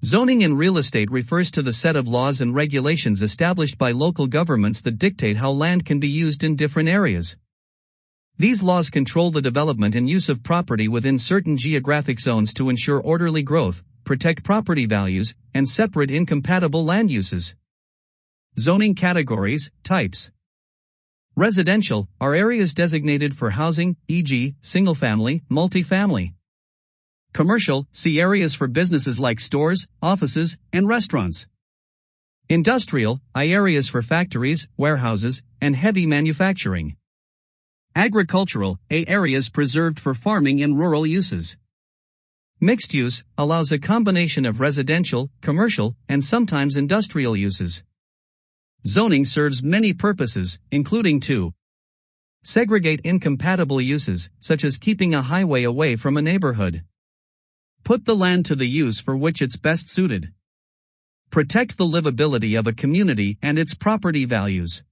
Zoning in real estate refers to the set of laws and regulations established by local governments that dictate how land can be used in different areas. These laws control the development and use of property within certain geographic zones to ensure orderly growth, protect property values, and separate incompatible land uses. Zoning categories, types. Residential are areas designated for housing, e.g., single-family, multifamily. Commercial, see areas for businesses like stores, offices, and restaurants. Industrial, areas for factories, warehouses, and heavy manufacturing. Agricultural, areas preserved for farming and rural uses. Mixed use allows a combination of residential, commercial, and sometimes industrial uses. Zoning serves many purposes, including to segregate incompatible uses, such as keeping a highway away from a neighborhood. Put the land to the use for which it's best suited. Protect the livability of a community and its property values.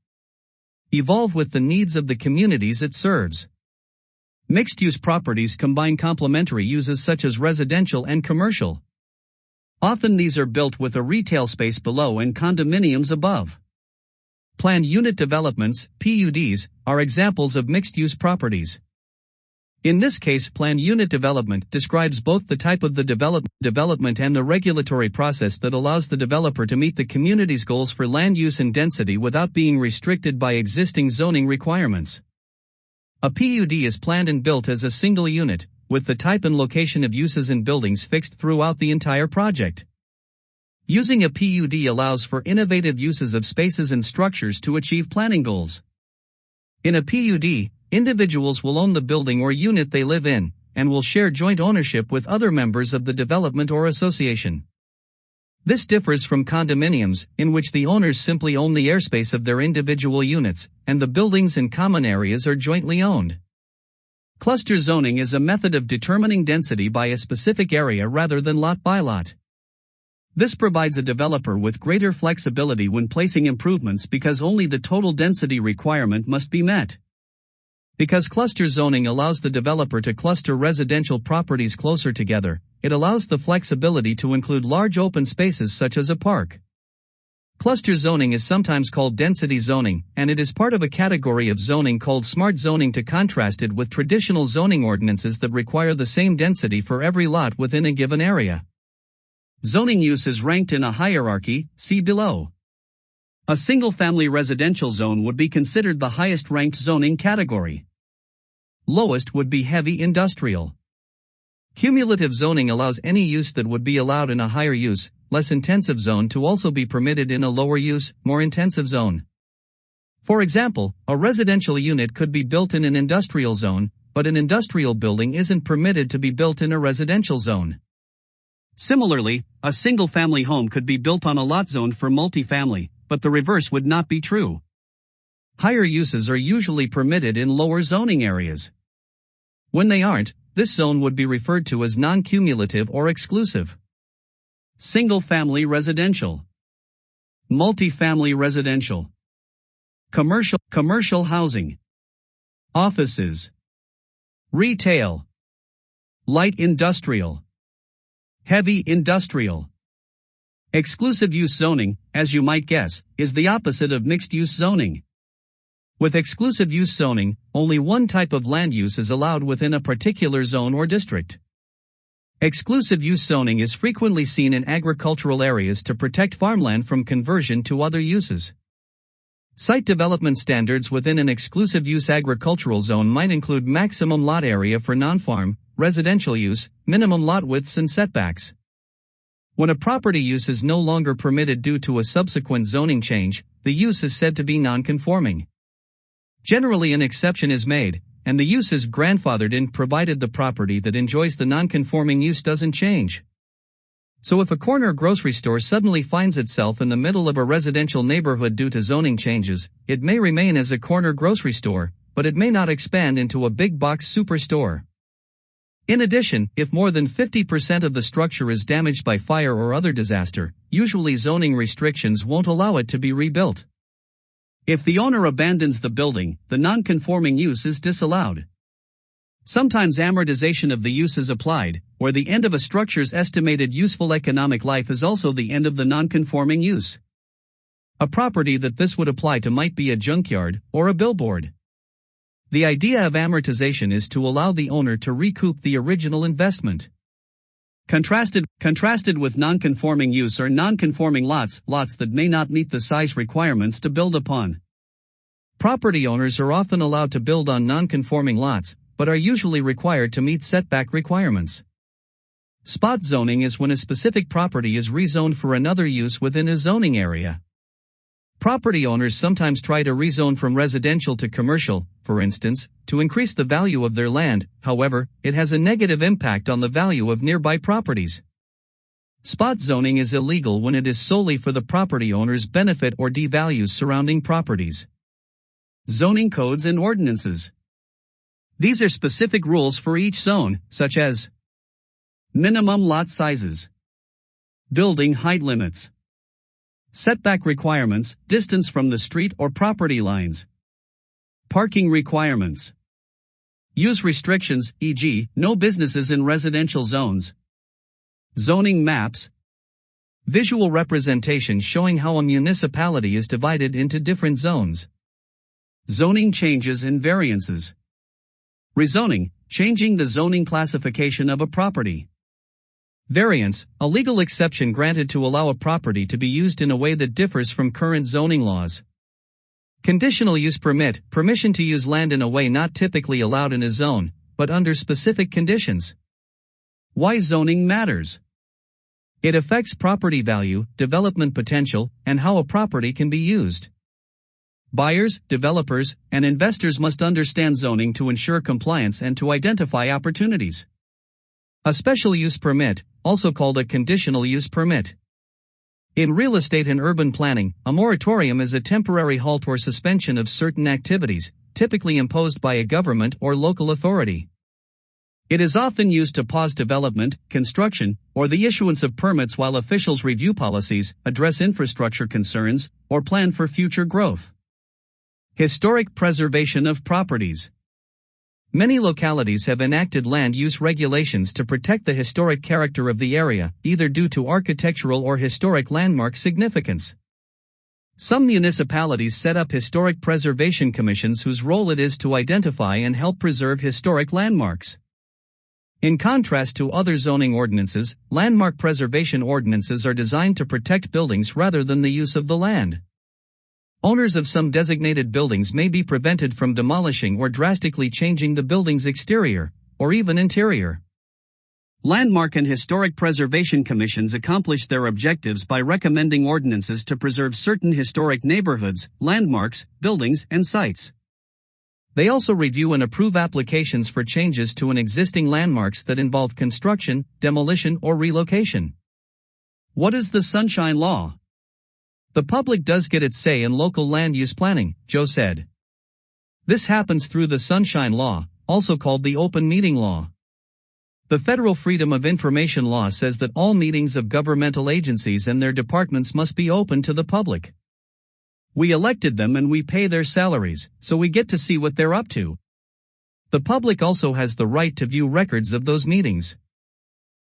Evolve with the needs of the communities it serves. Mixed-use properties combine complementary uses such as residential and commercial. Often these are built with a retail space below and condominiums above. Planned unit developments, PUDs, are examples of mixed-use properties. In this case, planned unit development describes both the type of the development and the regulatory process that allows the developer to meet the community's goals for land use and density without being restricted by existing zoning requirements. A PUD is planned and built as a single unit, with the type and location of uses and buildings fixed throughout the entire project. Using a PUD allows for innovative uses of spaces and structures to achieve planning goals. In a PUD, individuals will own the building or unit they live in, and will share joint ownership with other members of the development or association. This differs from condominiums, in which the owners simply own the airspace of their individual units, and the buildings and common areas are jointly owned. Cluster zoning is a method of determining density by a specific area rather than lot by lot. This provides a developer with greater flexibility when placing improvements because only the total density requirement must be met. Because cluster zoning allows the developer to cluster residential properties closer together, it allows the flexibility to include large open spaces such as a park. Cluster zoning is sometimes called density zoning, and it is part of a category of zoning called smart zoning to contrast it with traditional zoning ordinances that require the same density for every lot within a given area. Zoning use is ranked in a hierarchy, see below. A single-family residential zone would be considered the highest-ranked zoning category. Lowest would be heavy industrial. Cumulative zoning allows any use that would be allowed in a higher use, less intensive zone to also be permitted in a lower use, more intensive zone. For example, a residential unit could be built in an industrial zone, but an industrial building isn't permitted to be built in a residential zone. Similarly, a single-family home could be built on a lot zoned for multifamily, but the reverse would not be true. Higher uses are usually permitted in lower zoning areas. When they aren't, this zone would be referred to as non-cumulative or exclusive. Single-family residential. Multifamily residential. Commercial housing. Offices. Retail. Light industrial. Heavy industrial. Exclusive use zoning, as you might guess, is the opposite of mixed-use zoning. With exclusive use zoning, only one type of land use is allowed within a particular zone or district. Exclusive use zoning is frequently seen in agricultural areas to protect farmland from conversion to other uses. Site development standards within an exclusive use agricultural zone might include maximum lot area for non-farm, residential use, minimum lot widths and setbacks. When a property use is no longer permitted due to a subsequent zoning change, the use is said to be non-conforming. Generally an exception is made, and the use is grandfathered in provided the property that enjoys the non-conforming use doesn't change. So if a corner grocery store suddenly finds itself in the middle of a residential neighborhood due to zoning changes, it may remain as a corner grocery store, but it may not expand into a big box superstore. In addition, if more than 50% of the structure is damaged by fire or other disaster, usually zoning restrictions won't allow it to be rebuilt. If the owner abandons the building, the non-conforming use is disallowed. Sometimes amortization of the use is applied, where the end of a structure's estimated useful economic life is also the end of the non-conforming use. A property that this would apply to might be a junkyard or a billboard. The idea of amortization is to allow the owner to recoup the original investment. Contrasted with non-conforming use or non-conforming lots that may not meet the size requirements to build upon. Property owners are often allowed to build on non-conforming lots, but are usually required to meet setback requirements. Spot zoning is when a specific property is rezoned for another use within a zoning area. Property owners sometimes try to rezone from residential to commercial, for instance, to increase the value of their land. However, it has a negative impact on the value of nearby properties. Spot zoning is illegal when it is solely for the property owner's benefit or devalues surrounding properties. Zoning codes and ordinances. These are specific rules for each zone, such as minimum lot sizes, building height limits, setback requirements, distance from the street or property lines, parking requirements, use restrictions, e.g., no businesses in residential zones, zoning maps, visual representation showing how a municipality is divided into different zones, zoning changes and variances, rezoning, changing the zoning classification of a property. Variance, a legal exception granted to allow a property to be used in a way that differs from current zoning laws. Conditional use permit, permission to use land in a way not typically allowed in a zone, but under specific conditions. Why zoning matters. It affects property value, development potential, and how a property can be used. Buyers, developers, and investors must understand zoning to ensure compliance and to identify opportunities. A special use permit, also called a conditional use permit. In real estate and urban planning, a moratorium is a temporary halt or suspension of certain activities, typically imposed by a government or local authority. It is often used to pause development, construction, or the issuance of permits while officials review policies, address infrastructure concerns, or plan for future growth. Historic preservation of properties. Many localities have enacted land use regulations to protect the historic character of the area, either due to architectural or historic landmark significance. Some municipalities set up historic preservation commissions whose role it is to identify and help preserve historic landmarks. In contrast to other zoning ordinances, landmark preservation ordinances are designed to protect buildings rather than the use of the land. Owners of some designated buildings may be prevented from demolishing or drastically changing the building's exterior, or even interior. Landmark and historic preservation commissions accomplish their objectives by recommending ordinances to preserve certain historic neighborhoods, landmarks, buildings, and sites. They also review and approve applications for changes to an existing landmarks that involve construction, demolition, or relocation. What is the Sunshine Law? The public does get its say in local land use planning, Joe said. This happens through the Sunshine Law, also called the Open Meeting Law. The Federal Freedom of Information Law says that all meetings of governmental agencies and their departments must be open to the public. We elected them and we pay their salaries, so we get to see what they're up to. The public also has the right to view records of those meetings.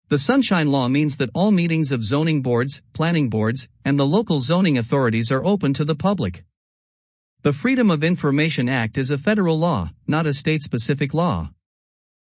The Sunshine Law means that all meetings of zoning boards, planning boards, and the local zoning authorities are open to the public. The Freedom of Information Act is a federal law, not a state-specific law.